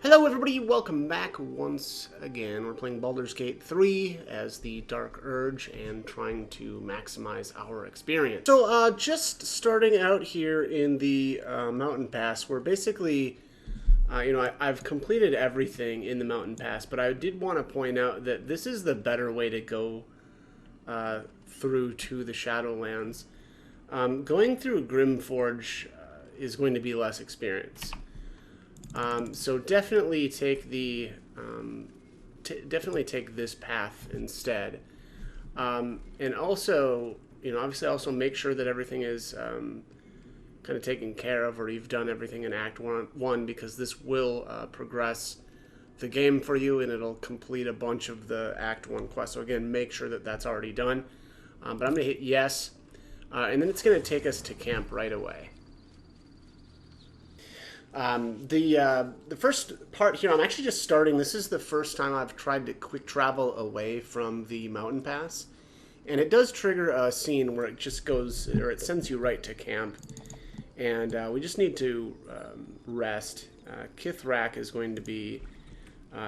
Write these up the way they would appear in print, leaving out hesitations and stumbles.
Hello everybody, welcome back once again. We're playing Baldur's Gate 3 as the Dark Urge and trying to maximize our experience. So just starting out here in the Mountain Pass, we're basically, I've completed everything in the Mountain Pass, but I did want to point out that this is the better way to go through to the Shadowlands. Going through Grimforge is going to be less experience. So definitely take the definitely take this path instead, and also obviously also make sure that everything is kind of taken care of, or you've done everything in Act 1, because this will progress the game for you and it'll complete a bunch of the Act 1 quests. So again, make sure that that's already done. But I'm going to hit yes, and then it's going to take us to camp right away. The first part here, I'm actually just starting. This is the first time I've tried to quick travel away from the mountain pass, and it does trigger a scene where it just goes, or it sends you right to camp, and we just need to rest. Kithrak is going to be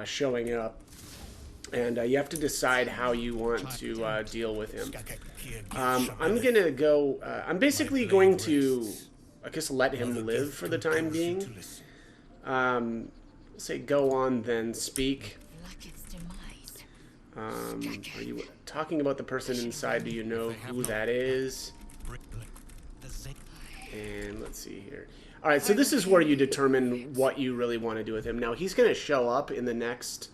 showing up, and you have to decide how you want to deal with him. I'm gonna go. I'm basically going to, I guess, let him live for the time being. Say go on, then speak. Are you talking about the person inside? Do you know who that is? And let's see here. Alright, so this is where you determine what you really want to do with him. Now, he's going to show up in the next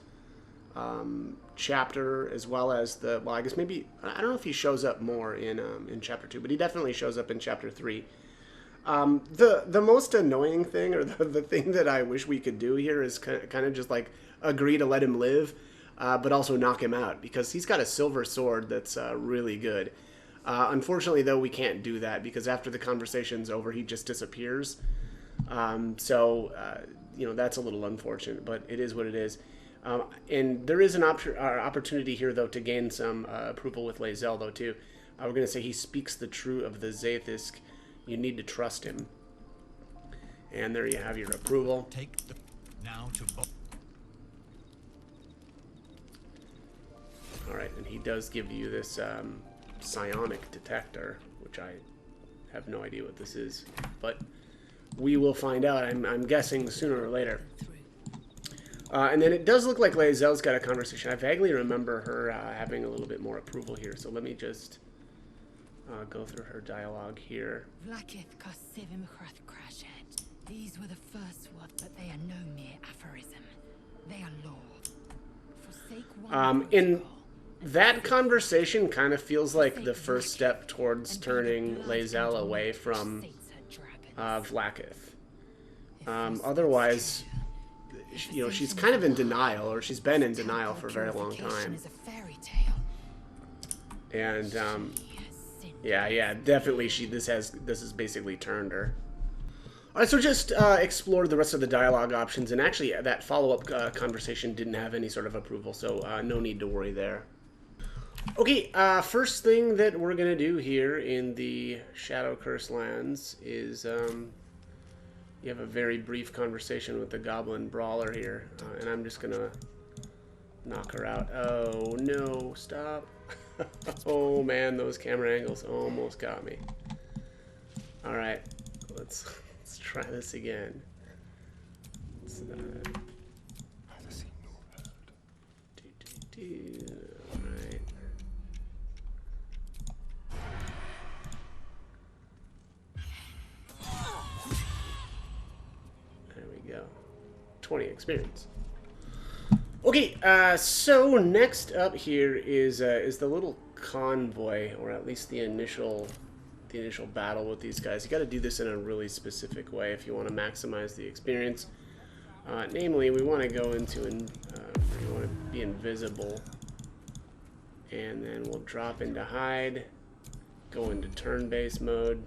chapter, as well as the, well, I guess maybe, I don't know if he shows up more in chapter 2, but he definitely shows up in chapter 3. The most annoying thing, or the thing that I wish we could do here, is kind of just like agree to let him live, but also knock him out, because he's got a silver sword that's really good. Unfortunately, though, we can't do that, because after the conversation's over, he just disappears. So that's a little unfortunate, but it is what it is. And there is an opportunity here, though, to gain some approval with Lae'zel, though, too. We're going to say he speaks the truth of the Zaithisk. You need to trust him. And there you have your approval. Alright, and he does give you this psionic detector, which I have no idea what this is. But we will find out, I'm guessing, sooner or later. And then it does look like Lae'zel's got a conversation. I vaguely remember her having a little bit more approval here, so let me just go through her dialogue here. These were the first words, but they are no mere aphorism. They are law. Forsake one in that conversation kind of feels like the first step towards turning Lae'zel away from Vlaakith. Otherwise, she's kind of in denial, or she's been in denial for a very long time. And yeah, definitely this has basically turned her. Alright, so just explore the rest of the dialogue options, and actually that follow-up conversation didn't have any sort of approval, so no need to worry there. Okay, first thing that we're going to do here in the Shadow Curse lands is you have a very brief conversation with the Goblin Brawler here, and I'm just going to knock her out. Oh, no, stop. Oh, man, those camera angles almost got me. Alright, let's try this again. Alright. There we go. 20 experience. Okay, so next up here is the little convoy, or at least the initial battle with these guys. You got to do this in a really specific way if you want to maximize the experience. Namely, we want to go into we want to be invisible, and then we'll drop into hide, go into turn-based mode,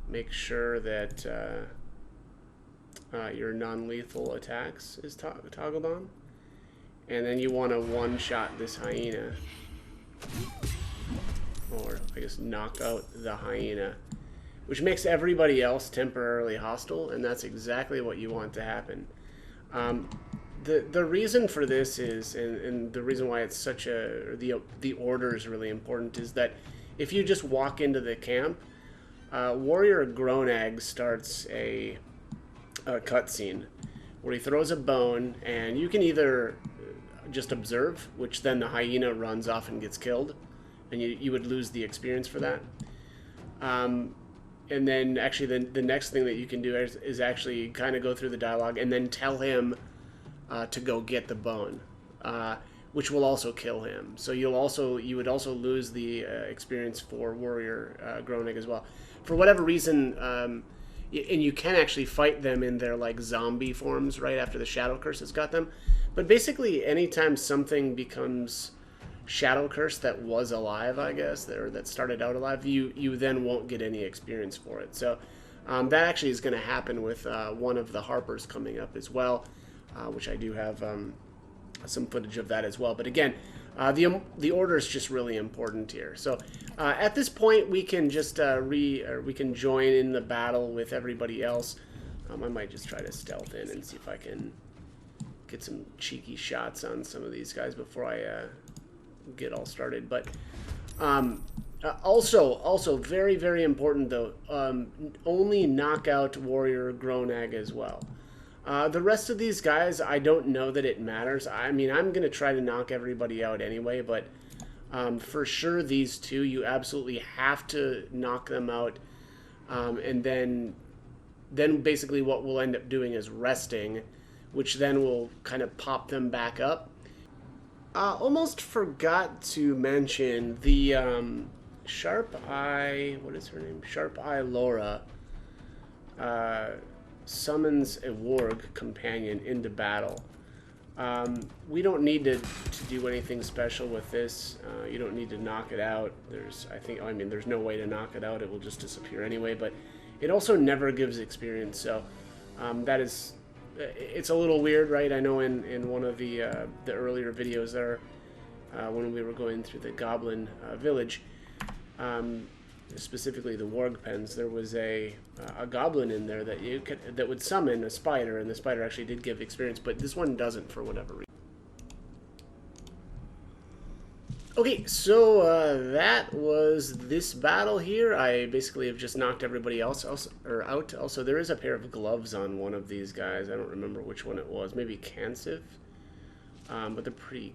make sure that your non-lethal attacks is toggled on. And then you want to one-shot this hyena. Or, I guess, knock out the hyena. Which makes everybody else temporarily hostile, and that's exactly what you want to happen. Um, the reason for this is, and the reason why it's such a, the order is really important, is that if you just walk into the camp, Warrior Gronag starts a cutscene where he throws a bone, and you can either just observe, which then the hyena runs off and gets killed, and you would lose the experience for that. And then actually the next thing that you can do is actually kind of go through the dialogue and then tell him to go get the bone, which will also kill him. So you would also lose the experience for Warrior Gronig as well. For whatever reason, and you can actually fight them in their like zombie forms right after the Shadow Curse has got them. But basically, anytime something becomes Shadow Curse that was alive, I guess, or that started out alive, you then won't get any experience for it. So that actually is going to happen with one of the Harpers coming up as well, which I do have some footage of that as well. But again, the order is just really important here. So at this point, we can just we can join in the battle with everybody else. I might just try to stealth in and see if I can get some cheeky shots on some of these guys before I get all started. But also very, very important though, only knock out Warrior Gronag as well. The rest of these guys, I don't know that it matters. I mean, I'm going to try to knock everybody out anyway, but for sure these two, you absolutely have to knock them out. And then basically what we'll end up doing is resting, which then will kind of pop them back up. Almost forgot to mention the Sharp Eye, what is her name? Sharp Eye Laura summons a warg companion into battle. We don't need to do anything special with this. You don't need to knock it out. There's no way to knock it out. It will just disappear anyway, but it also never gives experience, so that is... It's a little weird, right? I know in one of the earlier videos there, when we were going through the Goblin village, specifically the warg pens, there was a goblin in there that would summon a spider, and the spider actually did give experience, but this one doesn't for whatever reason. Okay, so that was this battle here. I basically have just knocked everybody else out. Also, there is a pair of gloves on one of these guys. I don't remember which one it was. Maybe Cansiv, but they're pretty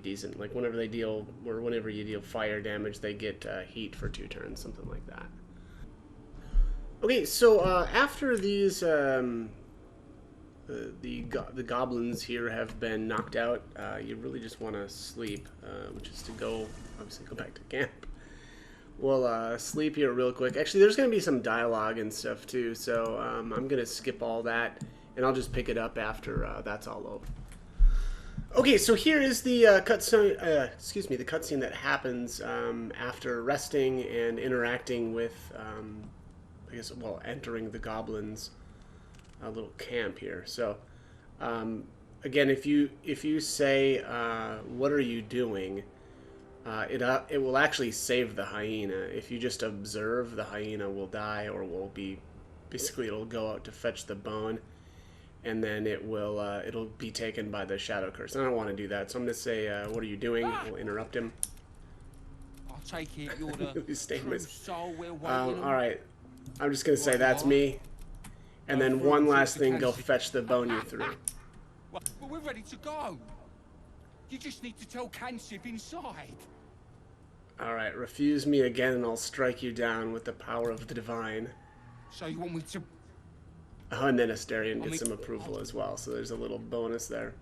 decent. Like whenever you deal fire damage, they get heat for 2 turns, something like that. Okay, so after these, the goblins here have been knocked out, you really just want to sleep, which is to obviously go back to camp. We'll sleep here real quick. Actually, there's going to be some dialogue and stuff too, so I'm going to skip all that, and I'll just pick it up after that's all over. Okay, so here is the cutscene that happens after resting and interacting with, entering the goblins' little camp here. So, again, if you say, "What are you doing?" It will actually save the hyena. If you just observe, the hyena will die, or it'll go out to fetch the bone. And then it'll be taken by the Shadow Curse. And I don't want to do that, so I'm going to say, what are you doing? We'll interrupt him. I'll take it you're the true soul we're waiting on. Alright, I'm just going to say that's me. And then one last thing, go fetch the bone you threw. Well, we're ready to go. You just need to tell Cansiv inside. Alright, refuse me again and I'll strike you down with the power of the divine. So you want me to... Oh, and then Asterion gets some approval as well, so there's a little bonus there.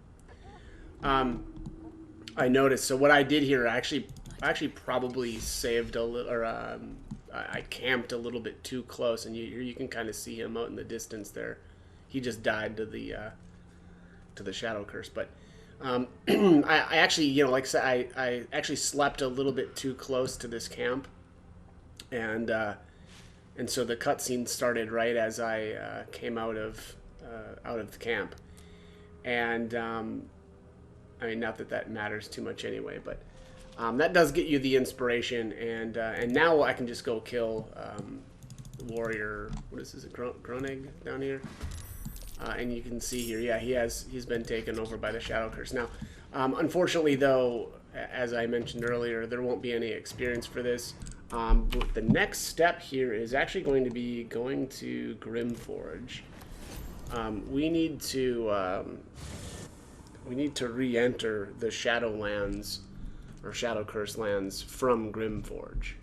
I noticed, so what I did here, I actually probably saved a little, or I camped a little bit too close, and you can kind of see him out in the distance there. He just died to the Shadow Curse, but I actually, like I said, I actually slept a little bit too close to this camp, and so the cutscene started right as I came out of the camp, and I mean, not that matters too much anyway, but that does get you the inspiration, and now I can just go kill Warrior. What is this? Gronig down here. And you can see here, yeah, he's been taken over by the Shadow Curse. Now, unfortunately, though, as I mentioned earlier, there won't be any experience for this. But the next step here is actually going to be going to Grimforge. We need to re-enter the Shadowlands or Shadow Curse lands from Grimforge.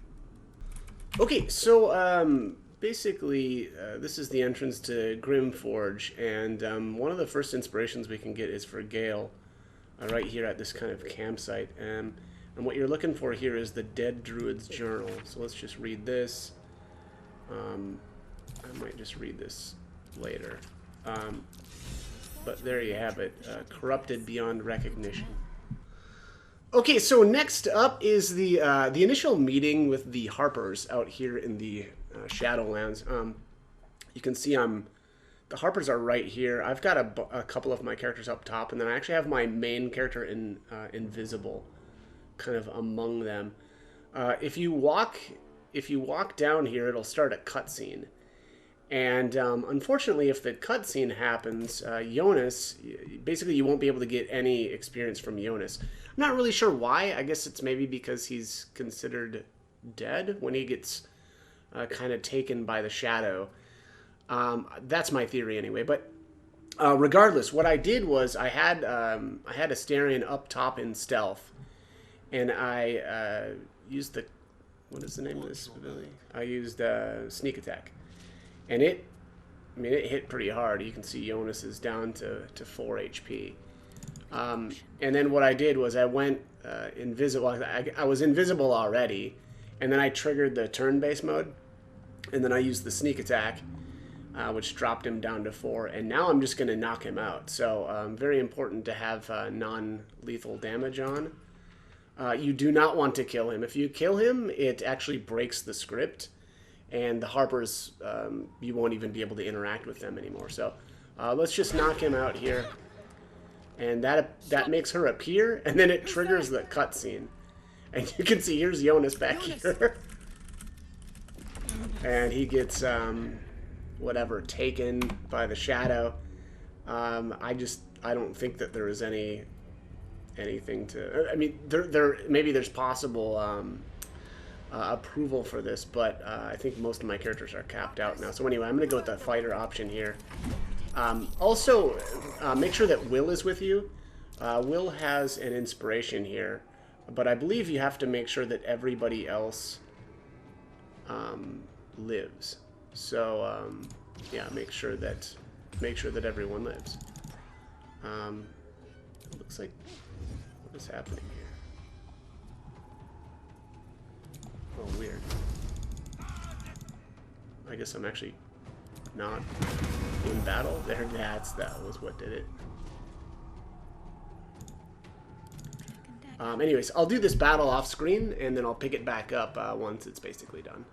Okay, so basically, this is the entrance to Grimforge, and one of the first inspirations we can get is for Gale, right here at this kind of campsite. And what you're looking for here is the Dead Druid's Journal. So let's just read this. I might just read this later. But there you have it, corrupted beyond recognition. Okay, so next up is the initial meeting with the Harpers out here in the Shadowlands. You can see the Harpers are right here. I've got a couple of my characters up top, and then I actually have my main character invisible, kind of among them. If you walk down here, it'll start a cutscene. And unfortunately, if the cutscene happens, Jonas, basically you won't be able to get any experience from Jonas. I'm not really sure why. I guess it's maybe because he's considered dead when he gets kind of taken by the shadow. That's my theory anyway. But regardless, what I did was I had Asterion up top in stealth, and I used the, what is the name of this ability? I used sneak attack. And it hit pretty hard. You can see Jonas is down to 4 HP. And then what I did was I went invisible. I was invisible already, and then I triggered the turn-based mode, and then I used the sneak attack, which dropped him down to 4. And now I'm just going to knock him out. So very important to have non-lethal damage on. You do not want to kill him. If you kill him, it actually breaks the script. And the Harpers, you won't even be able to interact with them anymore. So let's just knock him out here. And that makes her appear, and then it triggers the cutscene. And you can see, here's Jonas back here. And he gets, whatever, taken by the shadow. I don't think that there is anything to... I mean, maybe there's possible... approval for this, but I think most of my characters are capped out now. So anyway, I'm going to go with the fighter option here. Also, make sure that Will is with you. Will has an inspiration here, but I believe you have to make sure that everybody else lives. So yeah, make sure that everyone lives. It looks like, what is happening here? Oh, weird. I guess I'm actually not in battle. There, that was what did it. Anyways, I'll do this battle off screen, and then I'll pick it back up once it's basically done.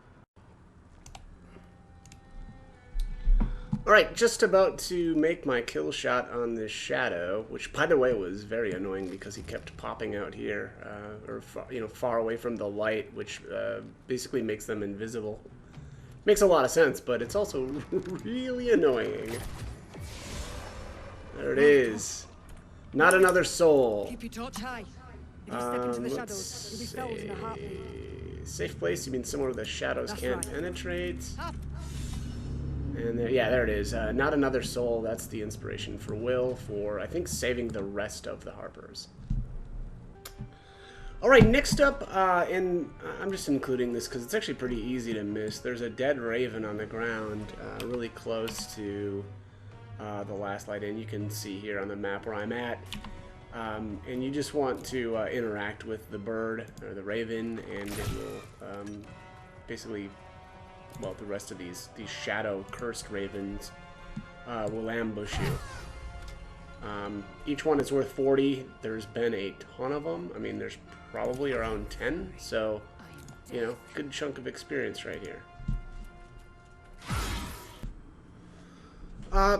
Alright, just about to make my kill shot on this shadow, which, by the way, was very annoying because he kept popping out here, or far away from the light, which basically makes them invisible. Makes a lot of sense, but it's also really annoying. There it is. Not another soul. Keep your torch high. If you step into the shadows, you'll be felled in a heartbeat. Safe place, you mean somewhere where the shadows That's can't right. penetrate. And yeah, there it is. Not another soul. That's the inspiration for Will for, I think, saving the rest of the Harpers. Alright, next up, and I'm just including this because it's actually pretty easy to miss. There's a dead raven on the ground really close to the last light in. You can see here on the map where I'm at. And you just want to interact with the bird, or the raven, and it will basically... well, the rest of these shadow cursed ravens will ambush you. Each one is worth 40. There's been a ton of them. I mean, there's probably around 10. So, good chunk of experience right here.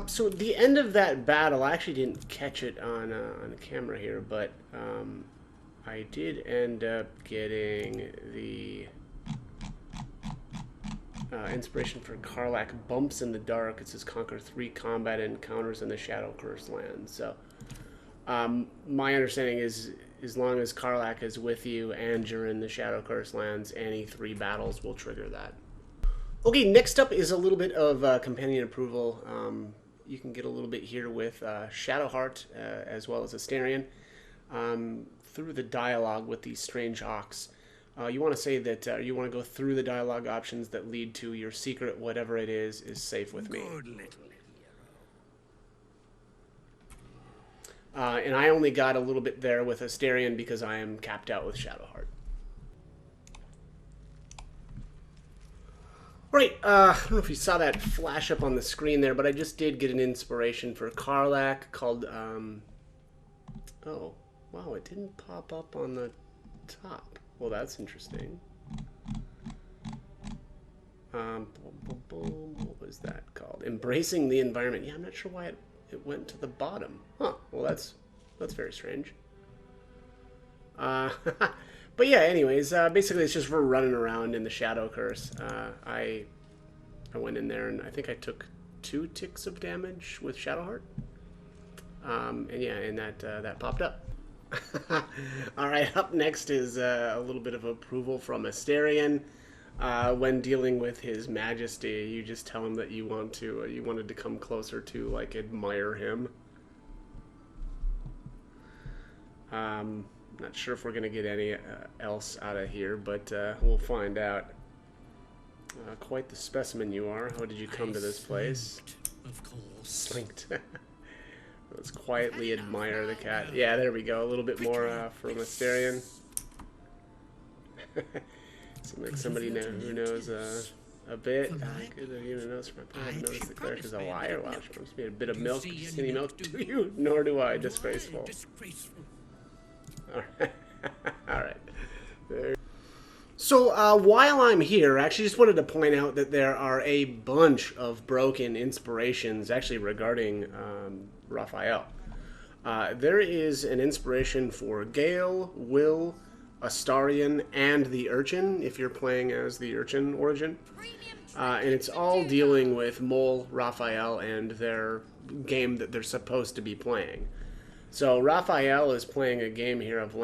So at the end of that battle, I actually didn't catch it on camera here, but I did end up getting the Inspiration for Karlach, bumps in the dark. It says conquer 3 combat encounters in the Shadow Curse land. So, my understanding is, as long as Karlach is with you and you're in the Shadow Curse lands, any 3 battles will trigger that. Okay, next up is a little bit of companion approval. You can get a little bit here with Shadowheart as well as Astarion through the dialogue with these strange ox. You want to say that you want to go through the dialogue options that lead to your secret, whatever it is safe with me. Good little And I only got a little bit there with Astarion because I am capped out with Shadowheart. Right, I don't know if you saw that flash up on the screen there, but I just did get an inspiration for Karlach called, oh, wow, it didn't pop up on the top. Well, that's interesting. What was that called? Embracing the environment. Yeah, I'm not sure why it went to the bottom. Huh, well, that's very strange. But yeah, anyways, basically it's just for running around in the Shadow Curse. I went in there and I think I took 2 ticks of damage with Shadowheart. And yeah, and that popped up. Alright, up next is a little bit of approval from Astarion. When dealing with His Majesty, you just tell him that you wanted to come closer to, like, admire him. Not sure if we're going to get any else out of here, but we'll find out. Quite the specimen you are. How did you come to this place? Of course. Slinked. Let's quietly admire the cat. Yeah, there we go. A little bit more from Astarion. Seems like somebody who knows a bit. I could have even noticed from my point. I've noticed the cleric is a liar. Wow, she must be a bit of milk. Any milk? Do you? Nor do I. Disgraceful. Alright. Alright. So, while I'm here, I actually just wanted to point out that there are a bunch of broken inspirations, actually, regarding Raphael. There is an inspiration for Gale, Will, Astarion, and the Urchin, if you're playing as the Urchin origin. And it's all dealing with Mole, Raphael, and their game that they're supposed to be playing. So Raphael is playing a game here of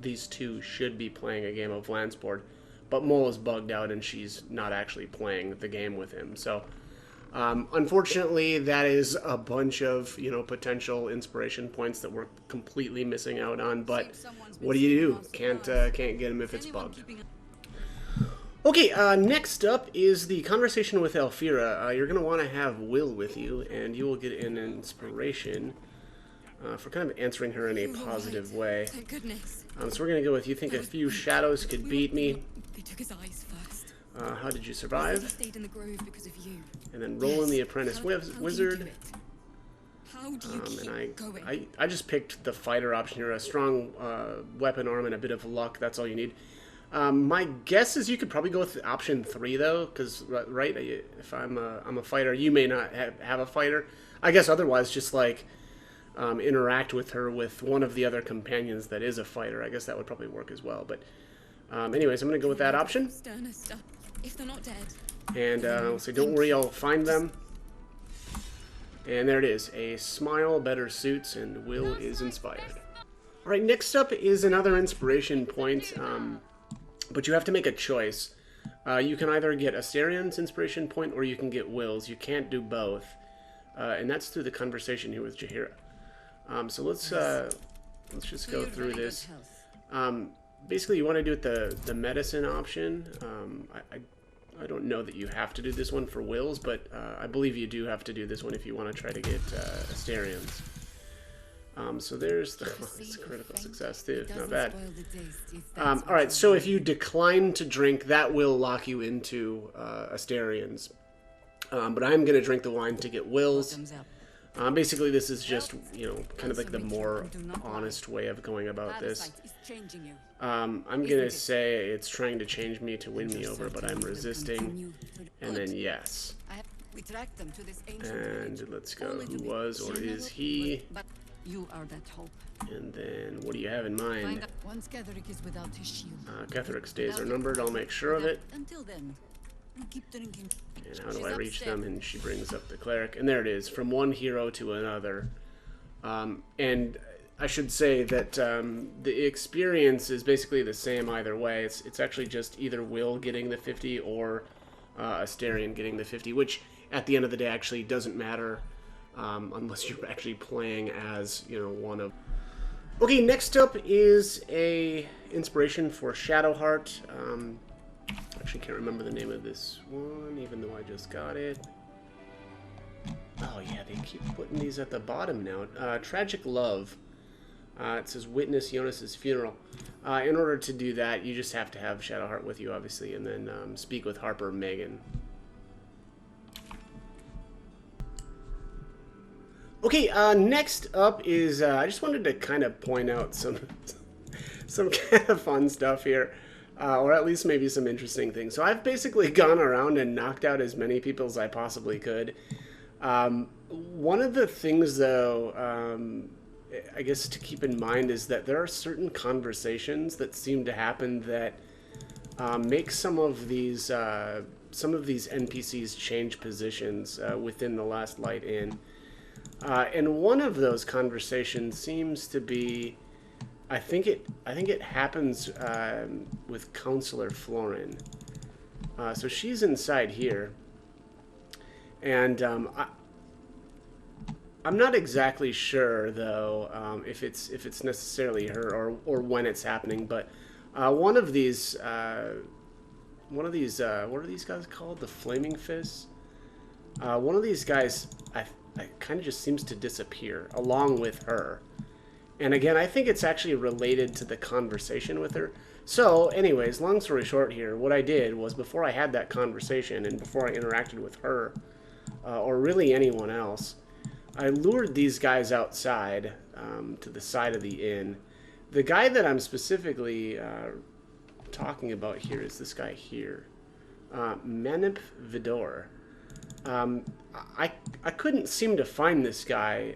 these two should be playing a game of Lansport, but Mole is bugged out and she's not actually playing the game with him. So unfortunately, that is a bunch of potential inspiration points that we're completely missing out on. But what do you do? Can't get him if it's bugged. Okay, next up is the conversation with Elfira. You're going to want to have Will with you, and you will get an inspiration for kind of answering her in a positive way. Thank goodness. So we're going to go with, you think a few shadows could beat me. They took his eyes first. How did you I survive? stayed in the grove because of you. And then roll in the apprentice wizard. How do you keep going? I just picked the fighter option here. A strong weapon arm and a bit of luck. That's all you need. My guess is you could probably go with option 3 though, because right, if I'm a fighter, you may not have a fighter. I guess otherwise, just like interact with her with one of the other companions that is a fighter. I guess that would probably work as well. But anyways, I'm gonna go with that option. If they're not dead. And we'll say, don't worry, I'll find them. And there it is. A smile better suits, and Will is inspired. Alright, next up is another inspiration point. But you have to make a choice. You can either get Astarion's inspiration point or you can get Will's. You can't do both. And that's through the conversation here with Jaheira. So let's just go through this. Basically, you want to do it the medicine option. I don't know that you have to do this one for Will's, but I believe you do have to do this one if you want to try to get Astarion's. So there's it's a critical success too, not bad. Alright, so if you decline to drink, that will lock you into Astarion's. But I'm going to drink the wine to get Will's. Basically this is just, kind of like the more honest way of going about this. I'm going to say it's trying to change me to win me over, but I'm resisting. And then yes. And let's go. Who was or is he? You are that hope. And then, what do you have in mind? Once Ketherick is without his shield. Ketherick's days are numbered. I'll make sure of it. Until then, Keep drinking. And how do She's I reach upstairs. them? And she brings up the cleric. And there it is, from one hero to another. And I should say that the experience is basically the same either way. It's actually just either Will getting the 50 or Asterion getting the 50, which at the end of the day actually doesn't matter unless you're actually playing as, you know, one of... Okay, next up is a inspiration for Shadowheart. Actually can't remember the name of this one, even though I just got it. Oh yeah, they keep putting these at the bottom now. Tragic Love. It says witness Jonas's funeral. In order to do that, you just have to have Shadowheart with you, obviously, and then speak with Harper Megan. Okay, next up is I just wanted to kind of point out some kind of fun stuff here, or at least maybe some interesting things. So I've basically gone around and knocked out as many people as I possibly could. One of the things, though, I guess to keep in mind is that there are certain conversations that seem to happen that make some of these NPCs change positions within the Last Light Inn. And one of those conversations seems to be, I think it happens with Counselor Florin. So she's inside here, and I'm not exactly sure though if it's necessarily her or when it's happening, but one of these what are these guys called? The Flaming Fists. One of these guys I kind of just seems to disappear along with her. And again, I think it's actually related to the conversation with her. So, anyways, long story short here, what I did was before I had that conversation and before I interacted with her, or really anyone else, I lured these guys outside to the side of the inn. The guy that I'm specifically talking about here is this guy here, Manip Vidor. I couldn't seem to find this guy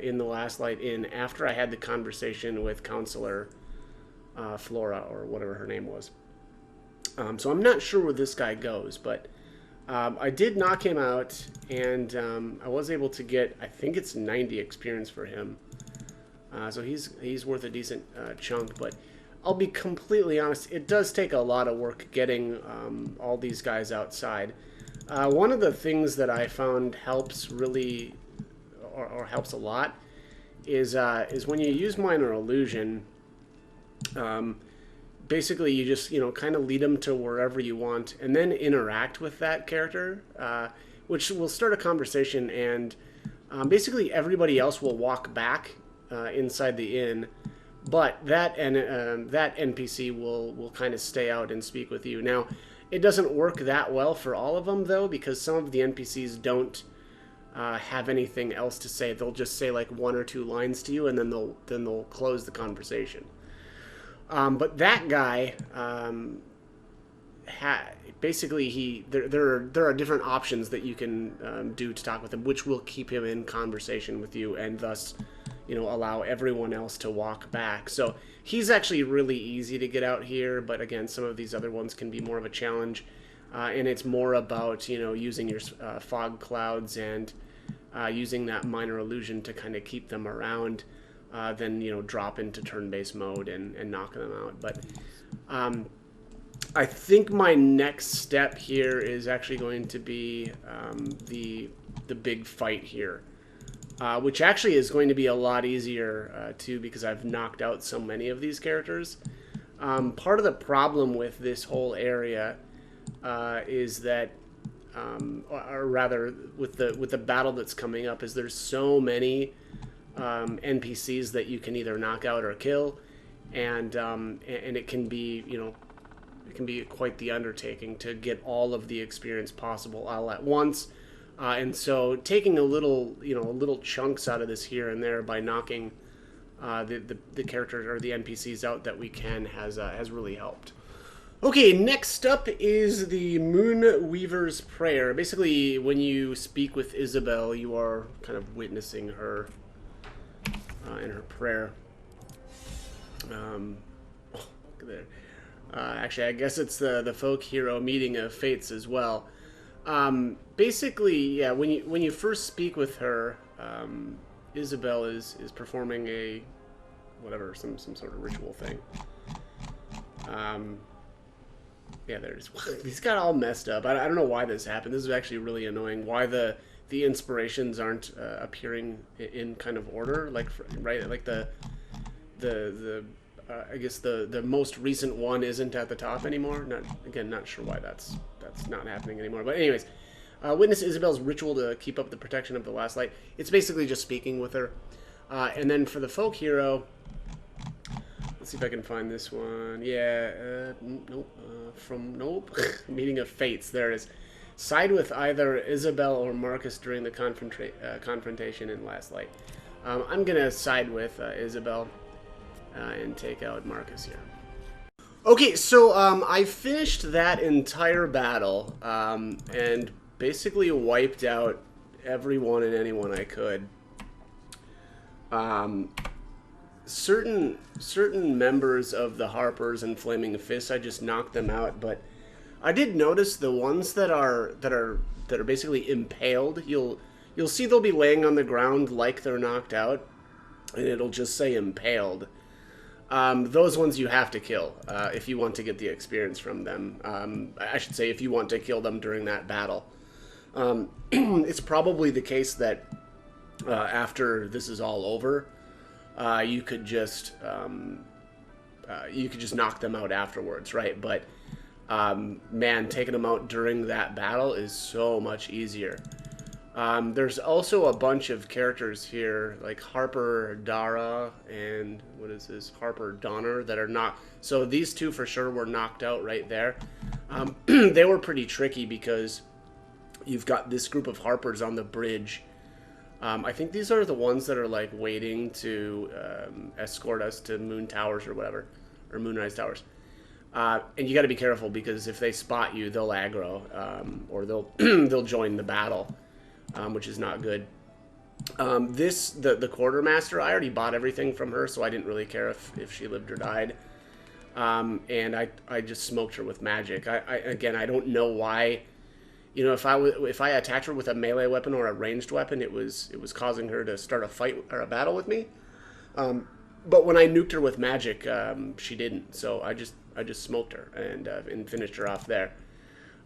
in the Last Light Inn after I had the conversation with Counselor Flora, or whatever her name was. So I'm not sure where this guy goes, but I did knock him out, and I was able to get, I think it's 90 experience for him. So he's worth a decent chunk, but I'll be completely honest, it does take a lot of work getting all these guys outside. One of the things that I found helps really, or helps a lot, is when you use Minor Illusion. Basically, you just kind of lead them to wherever you want, and then interact with that character, which will start a conversation, and basically everybody else will walk back inside the inn, but that NPC will kind of stay out and speak with you. Now, it doesn't work that well for all of them, though, because some of the NPCs don't have anything else to say. They'll just say like one or two lines to you, and then they'll close the conversation. But that guy, basically, there are different options that you can do to talk with him, which will keep him in conversation with you, and thus, allow everyone else to walk back. So he's actually really easy to get out here, but again, some of these other ones can be more of a challenge, and it's more about using your fog clouds and using that Minor Illusion to kind of keep them around. Then drop into turn-based mode and knock them out. But I think my next step here is actually going to be the big fight here, which actually is going to be a lot easier too, because I've knocked out so many of these characters. Part of the problem with this whole area is that, or rather, with the battle that's coming up, is there's so many NPCs that you can either knock out or kill, and it can be it can be quite the undertaking to get all of the experience possible all at once, and so taking a little chunks out of this here and there by knocking the characters or the NPCs out that we can has really helped. Okay, next up is the Moon Weaver's Prayer. Basically, when you speak with Isabel, you are kind of witnessing her in her prayer. Look at there. Actually, I guess it's the folk hero meeting of fates as well. Basically, yeah, when you first speak with her, Isabel is performing a whatever some sort of ritual thing. Yeah, there's these got all messed up. I don't know why this happened. This is actually really annoying. Why the inspirations aren't appearing in kind of order, like right, like the I guess the most recent one isn't at the top anymore. Not sure why that's not happening anymore. But anyways, witness Isabel's ritual to keep up the protection of the last light. It's basically just speaking with her, and then for the folk hero. Let's see if I can find this one. Yeah, nope. Nope. Meeting of Fates. There it is. Side with either Isabel or Marcus during the confrontation in Last Light. I'm gonna side with Isabel and take out Marcus here. Okay, so I finished that entire battle and basically wiped out everyone and anyone I could. Certain members of the Harpers and Flaming Fists, I just knocked them out, but I did notice the ones that are basically impaled. You'll see they'll be laying on the ground like they're knocked out, and it'll just say impaled. Those ones you have to kill if you want to get the experience from them. I should say if you want to kill them during that battle. It's probably the case that after this is all over, you could just knock them out afterwards, right? But man, taking them out during that battle is so much easier. There's also a bunch of characters here, like Harper Dara and what is this, Harper Donner, that are not. So these two for sure were knocked out right there. They were pretty tricky because you've got this group of Harpers on the bridge. I think these are the ones that are like waiting to escort us to Moon Towers or whatever, or Moonrise Towers. And you got to be careful because if they spot you, they'll aggro or they'll they'll join the battle, which is not good. The quartermaster, I already bought everything from her, so I didn't really care if she lived or died. And I just smoked her with magic. Again, I don't know why. You know, if I attacked her with a melee weapon or a ranged weapon, it was causing her to start a fight or a battle with me. But when I nuked her with magic, she didn't. So I just smoked her and finished her off there.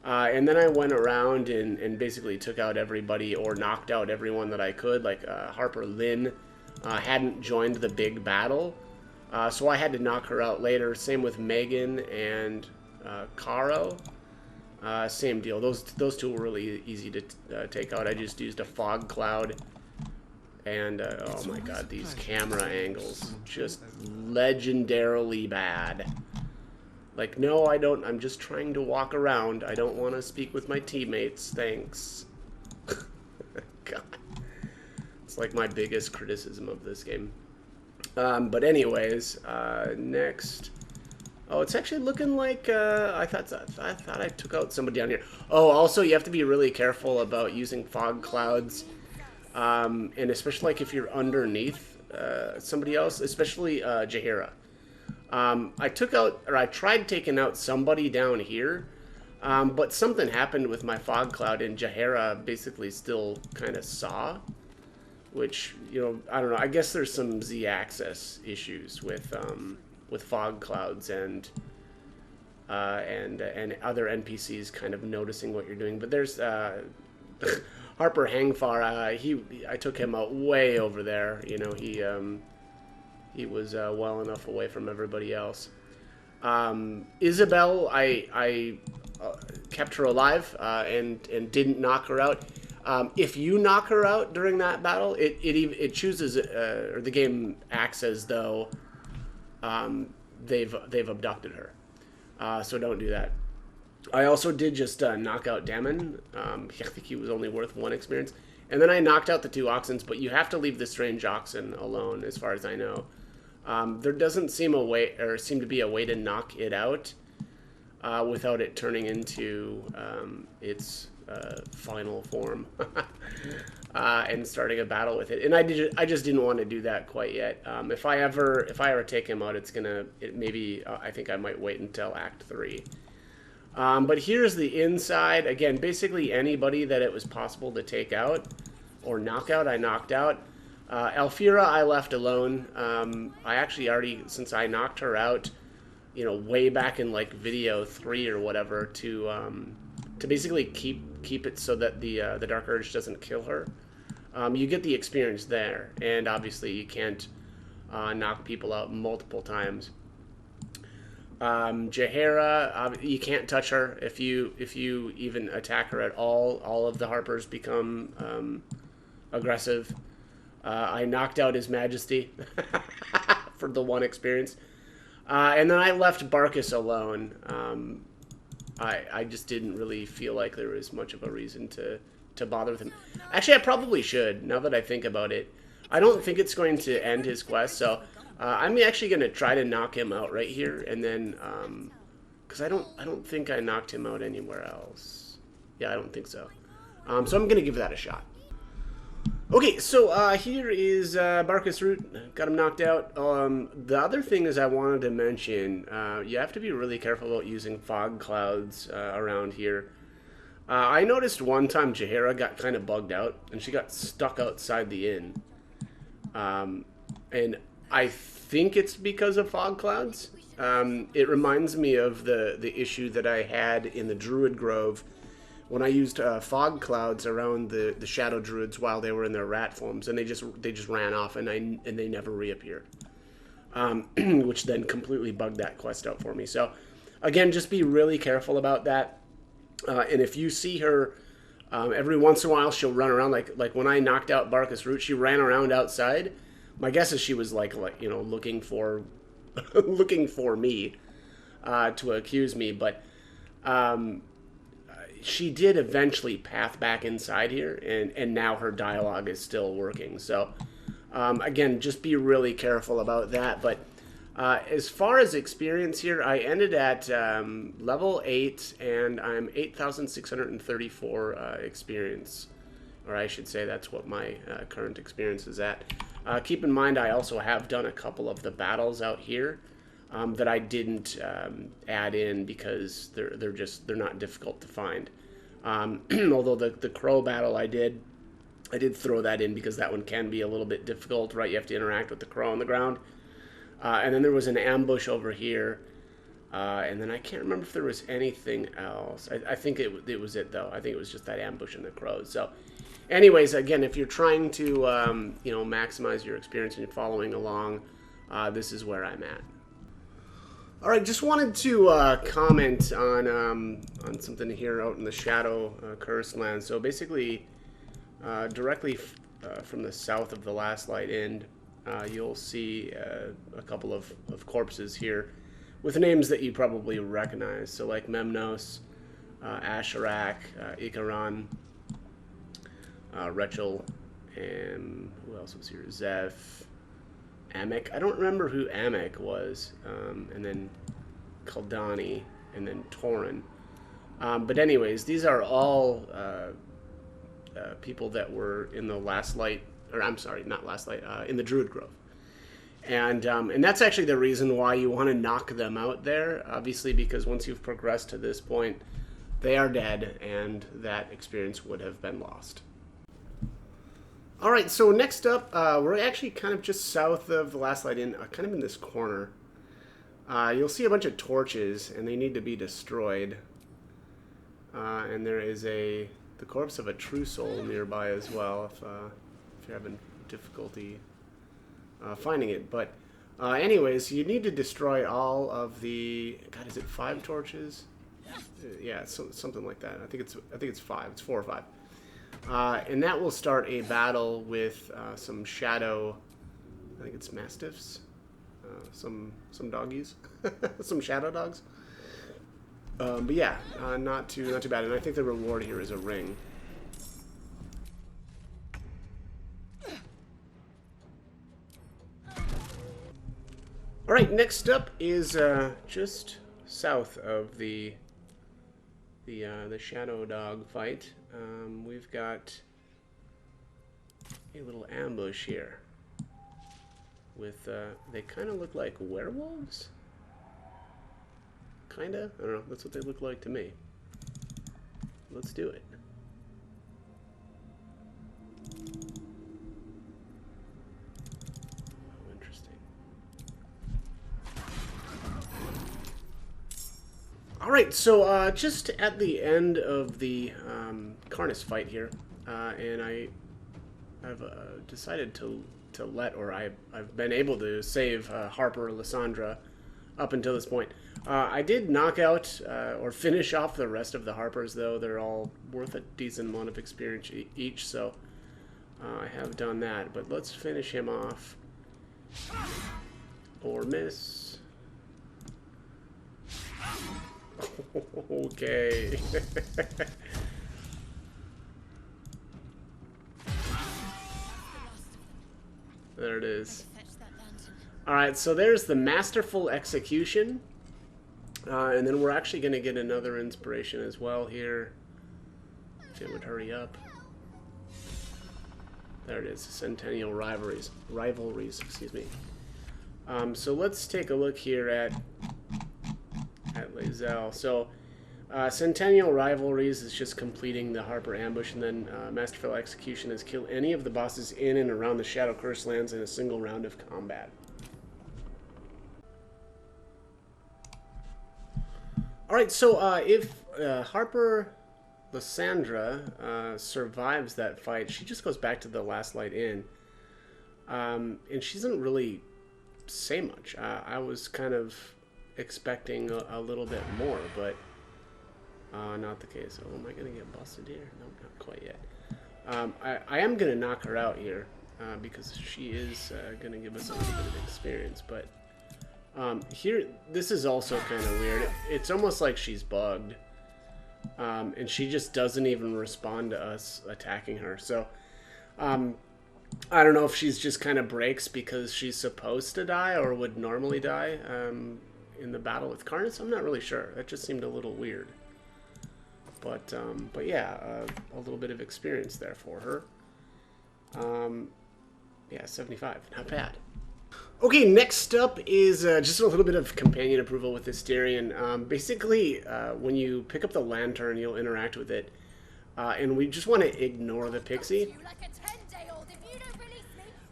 And then I went around and basically took out everybody or knocked out everyone that I could. Like Harper Lynn hadn't joined the big battle, so I had to knock her out later. Same with Megan and Caro. Same deal. Those two were really easy to take out. I just used a fog cloud, and oh my god, these camera angles just legendarily bad. Like, no, I don't. I'm just trying to walk around. I don't want to speak with my teammates. Thanks. God, it's like my biggest criticism of this game. But anyways, next. Oh, it's actually looking like I thought I took out somebody down here. Oh, also you have to be really careful about using fog clouds, and especially like if you're underneath somebody else, especially Jaheira. I tried taking out somebody down here, but something happened with my fog cloud, and Jaheira basically still kind of saw, which, you know, I don't know. I guess there's some Z-axis issues with fog clouds and other NPCs kind of noticing what you're doing. But there's Harper Hangfar. I took him out way over there. You know, he was well enough away from everybody else. Isabel, I kept her alive and didn't knock her out. If you knock her out during that battle, it chooses or the game acts as though they've abducted her. So don't do that. I also did just knock out Damon. I think he was only worth 1 experience. And then I knocked out the 2 Oxens, but you have to leave the strange oxen alone, as far as I know. There doesn't seem to be a way to knock it out without it turning into its final form and starting a battle with it. And I just didn't want to do that quite yet. If I ever take him out, maybe I think I might wait until Act 3. But here's the inside. Again, basically anybody that it was possible to take out or knock out, I knocked out. Alfira, I left alone. I actually already, since I knocked her out, you know, way back in like video 3 or whatever, to basically keep it so that the Dark Urge doesn't kill her. You get the experience there, and obviously you can't knock people out multiple times. Jaheira, you can't touch her. If you even attack her at all of the Harpers become aggressive. I knocked out His Majesty for the one experience. And then I left Barcus alone. I just didn't really feel like there was much of a reason to bother with him. Actually, I probably should, now that I think about it. I don't think it's going to end his quest, so I'm actually going to try to knock him out right here, and then, because I don't think I knocked him out anywhere else. Yeah, I don't think so. So I'm going to give that a shot. Okay, so here is Barcus Root. Got him knocked out. The other thing is I wanted to mention, you have to be really careful about using fog clouds around here. I noticed one time Jaheira got kind of bugged out, and she got stuck outside the inn. And I think it's because of fog clouds. It reminds me of the issue that I had in the Druid Grove when I used fog clouds around the Shadow Druids while they were in their rat forms, and they just ran off, and they never reappeared, which then completely bugged that quest out for me. So, again, just be really careful about that. And if you see her, every once in a while she'll run around, like when I knocked out Barcus Root, she ran around outside. My guess is she was like you know, looking for me to accuse me, but she did eventually path back inside here, and now her dialogue is still working. So, again, just be really careful about that. But as far as experience here, I ended at level 8, and I'm 8,634 experience. Or I should say that's what my current experience is at. Keep in mind, I also have done a couple of the battles out here that I didn't add in because they're not difficult to find. Although the crow battle I did throw that in because that one can be a little bit difficult, right? You have to interact with the crow on the ground. And then there was an ambush over here. And then I can't remember if there was anything else. I think it was it, though. I think it was just that ambush and the crows. So, anyways, again, if you're trying to you know, maximize your experience and you're following along, this is where I'm at. All right, just wanted to comment on something here out in the Shadow Cursed Land. So basically, directly from the south of the Last Light End, you'll see a couple of corpses here with names that you probably recognize. So like Memnos, Asherak, Ikaron, Rachel, and who else was here? Zeph, Amek. I don't remember who Amek was. And then Kaldani, and then Torin. But anyways, these are all people that were in the Last Light, or I'm sorry, not Last Light, in the Druid Grove. And that's actually the reason why you want to knock them out there, obviously, because once you've progressed to this point, they are dead, and that experience would have been lost. All right, so next up, we're actually kind of just south of the Last Light Inn, kind of in this corner. You'll see a bunch of torches, and they need to be destroyed. And there is the corpse of a true soul nearby as well, if you're having difficulty finding it. But anyways, you need to destroy all of the... God, is it 5 torches? Yeah, something like that. I think it's 5. It's 4 or 5. And that will start a battle with some shadow, I think it's mastiffs, some doggies, some shadow dogs. But yeah, not too bad. And I think the reward here is a ring. All right, next up is just south of the the shadow dog fight. We've got a little ambush here with they kind of look like werewolves. Kinda? I don't know. That's what they look like to me. Let's do it. Oh, interesting. Alright, so just at the end of the Karnas fight here, and I've decided to let, or I've been able to save Harper Lysandra up until this point. I did knock out or finish off the rest of the Harpers, though. They're all worth a decent amount of experience each, so I have done that. But let's finish him off. Or miss. Okay. There it is. Alright, so there's the masterful execution. And then we're actually going to get another inspiration as well here. If it would hurry up. There it is, Centennial Rivalries, excuse me. So let's take a look here at Lae'zel. So Centennial Rivalries is just completing the Harper ambush, and then Masterful Execution is kill any of the bosses in and around the Shadow Curse lands in a single round of combat. Alright, so if Harper Lysandra survives that fight, she just goes back to the Last Light Inn. And she doesn't really say much. I was kind of expecting a little bit more, but not the case. Oh, am I going to get busted here? Nope, not quite yet. I am going to knock her out here because she is going to give us a little bit of experience, but here, this is also kind of weird. It's almost like she's bugged. And she just doesn't even respond to us attacking her. So, I don't know if she's just kind of breaks because she's supposed to die or would normally die in the battle with Karnas. I'm not really sure. That just seemed a little weird. But yeah, a little bit of experience there for her. Yeah, 75. Not bad. Okay, next up is just a little bit of companion approval with Asterion. Basically, when you pick up the lantern, you'll interact with it. And we just want to ignore the pixie.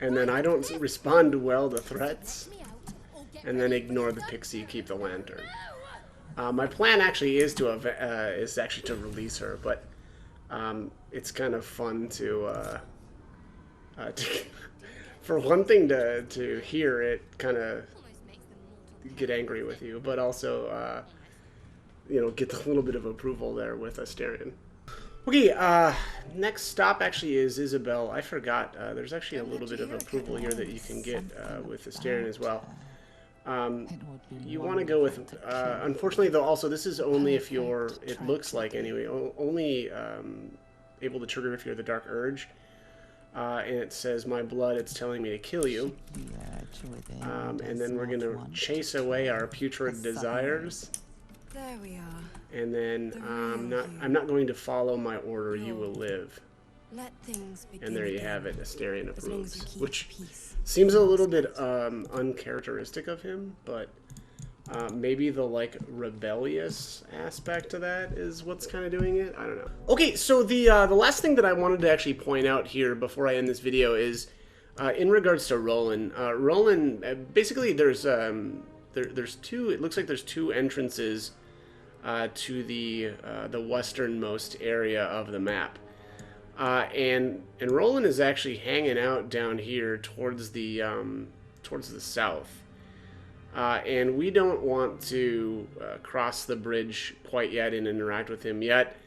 And then I don't respond well to threats. And then ignore the pixie, keep the lantern. My plan actually is actually to release her, but it's kind of fun to for one thing to hear it kind of get angry with you, but also you know, get a little bit of approval there with Asterion. Okay, next stop actually is Isabel. I forgot, there's actually a little bit of approval here that you can get with Asterion as well. You want to go with, unfortunately though, also this is only if you're, it looks like anyway, only able to trigger if you're the Dark Urge. And it says, my blood, it's telling me to kill you. And then we're going to chase away our putrid desires. There we are. And then I'm not going to follow my order, you will live. Let things begin. And there you have it, Asterion As long as you approves. keep Which peace. seems a little bit uncharacteristic of him, but maybe the like rebellious aspect to that is what's kind of doing it. I don't know. Okay, so the last thing that I wanted to actually point out here before I end this video is in regards to Roland. Roland, basically, there's two. It looks like there's two entrances to the westernmost area of the map, and Roland is actually hanging out down here towards the south. And we don't want to cross the bridge quite yet and interact with him yet.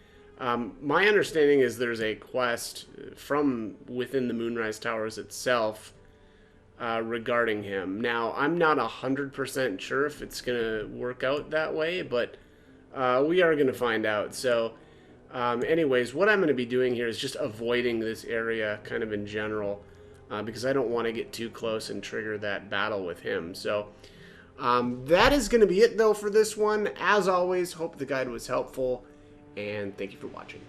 My understanding is there's a quest from within the Moonrise Towers itself regarding him. Now, I'm not 100% sure if it's going to work out that way, but we are going to find out. So, anyways, what I'm going to be doing here is just avoiding this area kind of in general because I don't want to get too close and trigger that battle with him. So, that is going to be it, though, for this one. As always, hope the guide was helpful. and thank you for watching.